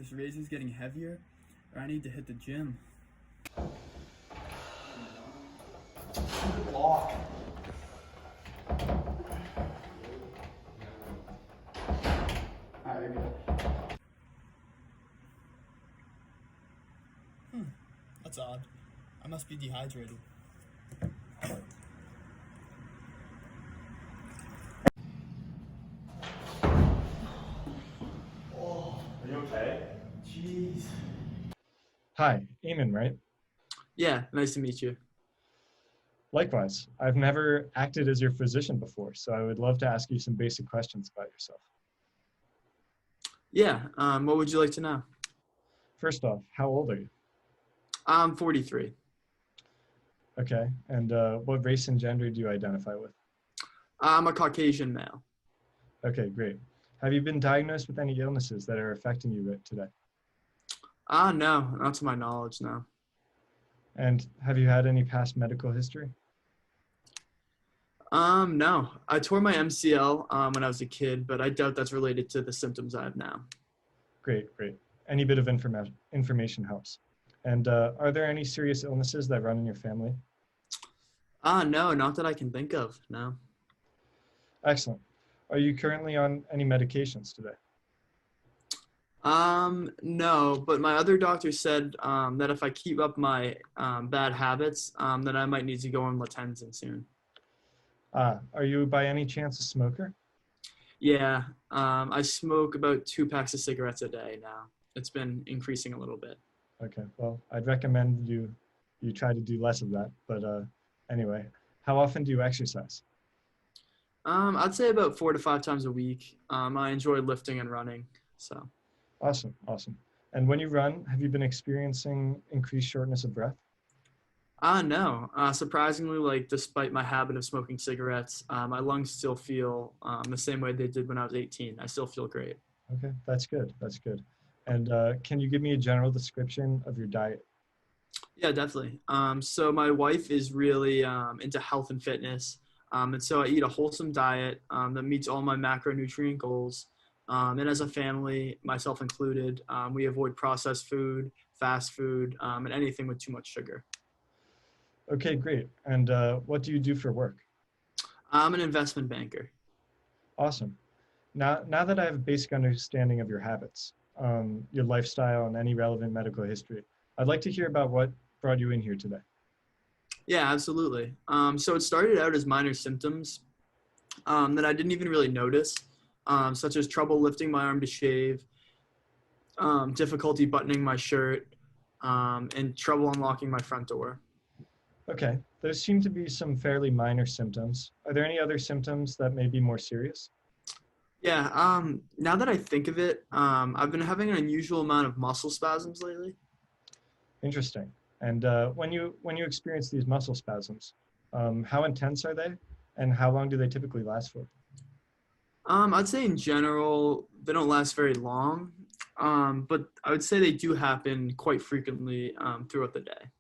This razor's getting heavier, or I need to hit the gym. Block. Alright, you're good. That's odd. I must be dehydrated. Are you okay? Jeez. Hi, Eamon, right? Yeah, nice to meet you. Likewise, I've never acted as your physician before, so I would love to ask you some basic questions about yourself. Yeah, what would you like to know? First off, how old are you? I'm 43. Okay, and what race and gender do you identify with? I'm a Caucasian male. Okay, great. Have you been diagnosed with any illnesses that are affecting you today? No, not to my knowledge, no. And have you had any past medical history? No. I tore my MCL when I was a kid, but I doubt that's related to the symptoms I have now. Great, great. Any bit of information helps. And are there any serious illnesses that run in your family? No, not that I can think of, no. Excellent. Are you currently on any medications today? No, but my other doctor said that if I keep up my bad habits, then I might need to go on Latenzen soon. Are you by any chance a smoker? Yeah, I smoke about 2 packs of cigarettes a day now. It's been increasing a little bit. Okay, well, I'd recommend you try to do less of that. But anyway, how often do you exercise? I'd say about 4 to 5 times a week. I enjoy lifting and running, so. Awesome, awesome. And when you run, have you been experiencing increased shortness of breath? No. Surprisingly, like despite my habit of smoking cigarettes, my lungs still feel the same way they did when I was 18. I still feel great. Okay, that's good. That's good. And can you give me a general description of your diet? Yeah, definitely. So my wife is really into health and fitness, and so I eat a wholesome diet that meets all my macronutrient goals. And as a family, myself included, we avoid processed food, fast food, and anything with too much sugar. Okay, great. And what do you do for work? I'm an investment banker. Awesome. Now that I have a basic understanding of your habits, your lifestyle, and any relevant medical history, I'd like to hear about what brought you in here today. Yeah, absolutely. So it started out as minor symptoms that I didn't even really notice, such as trouble lifting my arm to shave, difficulty buttoning my shirt, and trouble unlocking my front door. Okay, those seem to be some fairly minor symptoms. Are there any other symptoms that may be more serious? Yeah, now that I think of it, I've been having an unusual amount of muscle spasms lately. Interesting. And when you experience these muscle spasms, how intense are they, and how long do they typically last for? I'd say in general, they don't last very long, but I would say they do happen quite frequently throughout the day.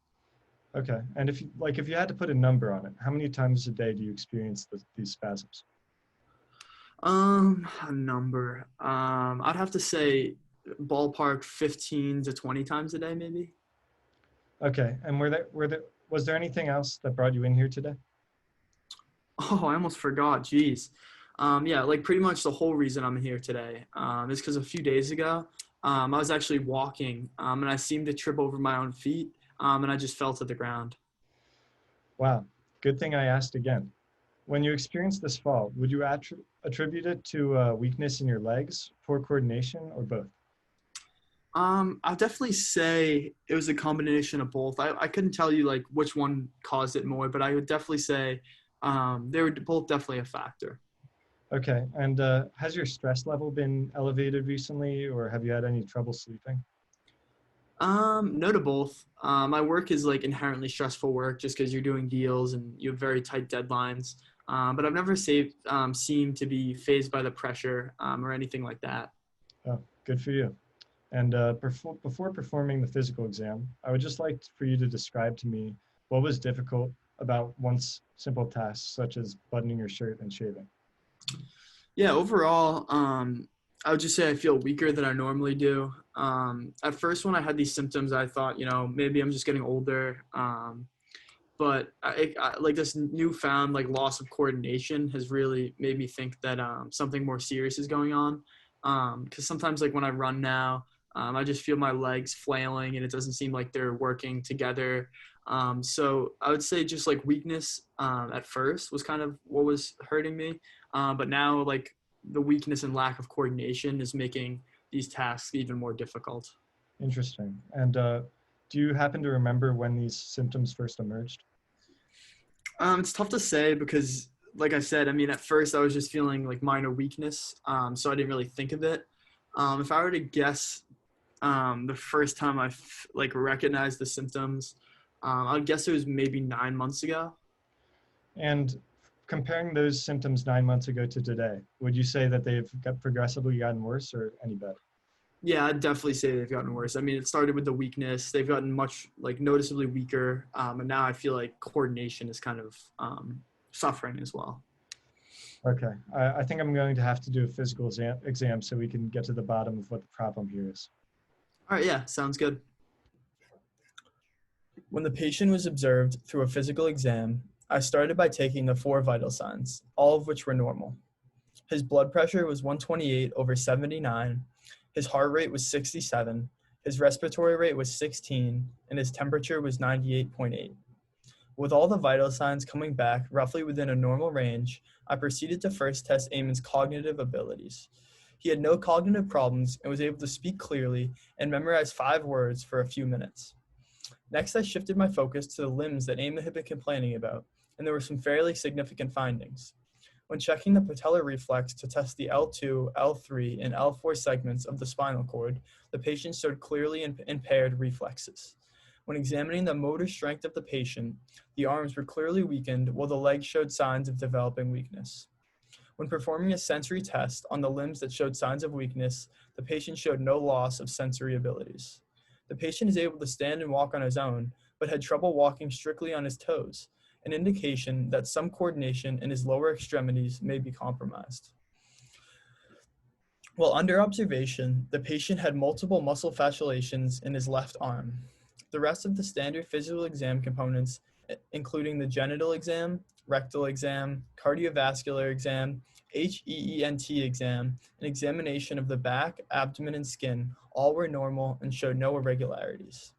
Okay, and if you had to put a number on it, how many times a day do you experience these spasms? A number. I'd have to say ballpark 15 to 20 times a day, maybe. Okay, and was there anything else that brought you in here today? Oh, I almost forgot. Jeez. Yeah, like pretty much the whole reason I'm here today is because a few days ago, I was actually walking and I seemed to trip over my own feet and I just fell to the ground. Wow, good thing I asked again. When you experienced this fall, would you attribute it to weakness in your legs, poor coordination, or both? I'll definitely say it was a combination of both. I couldn't tell you like which one caused it more, but I would definitely say they were both definitely a factor. Okay, and has your stress level been elevated recently, or have you had any trouble sleeping? No to both. My work is like inherently stressful work just because you're doing deals and you have very tight deadlines. But I've never seemed to be phased by the pressure or anything like that. Oh, good for you. And before performing the physical exam, I would just like for you to describe to me what was difficult about once simple tasks such as buttoning your shirt and shaving. Yeah, overall, I would just say I feel weaker than I normally do. At first, when I had these symptoms, I thought, maybe I'm just getting older. But like this newfound like loss of coordination has really made me think that something more serious is going on. Because sometimes like when I run now, I just feel my legs flailing and it doesn't seem like they're working together. So I would say just like weakness at first was kind of what was hurting me. But now like the weakness and lack of coordination is making these tasks even more difficult. Interesting. And do you happen to remember when these symptoms first emerged? It's tough to say because, like I said, I mean, at first I was just feeling like minor weakness, so I didn't really think of it. If I were to guess, the first time I like recognized the symptoms, I'd guess it was maybe 9 months ago. And comparing those symptoms 9 months ago to today, would you say that they've progressively gotten worse or any better? Yeah, I'd definitely say they've gotten worse. I mean, it started with the weakness. They've gotten much like noticeably weaker, and now I feel like coordination is kind of suffering as well. Okay, I think I'm going to have to do a physical exam so we can get to the bottom of what the problem here is. All right, yeah, sounds good. When the patient was observed through a physical exam, I started by taking the 4 vital signs, all of which were normal. His blood pressure was 128/79, his heart rate was 67, his respiratory rate was 16, and his temperature was 98.8. With all the vital signs coming back roughly within a normal range, I proceeded to first test Eamon's cognitive abilities. He had no cognitive problems and was able to speak clearly and memorize 5 words for a few minutes. Next, I shifted my focus to the limbs that Eamon had been complaining about, and there were some fairly significant findings. When checking the patellar reflex to test the L2, L3, and L4 segments of the spinal cord, the patient showed clearly impaired reflexes. When examining the motor strength of the patient, the arms were clearly weakened while the legs showed signs of developing weakness. When performing a sensory test on the limbs that showed signs of weakness, the patient showed no loss of sensory abilities. The patient is able to stand and walk on his own, but had trouble walking strictly on his toes, an indication that some coordination in his lower extremities may be compromised. While under observation, the patient had multiple muscle fasciolations in his left arm. The rest of the standard physical exam components, including the genital exam, rectal exam, cardiovascular exam, HEENT exam, and examination of the back, abdomen, and skin, all were normal and showed no irregularities.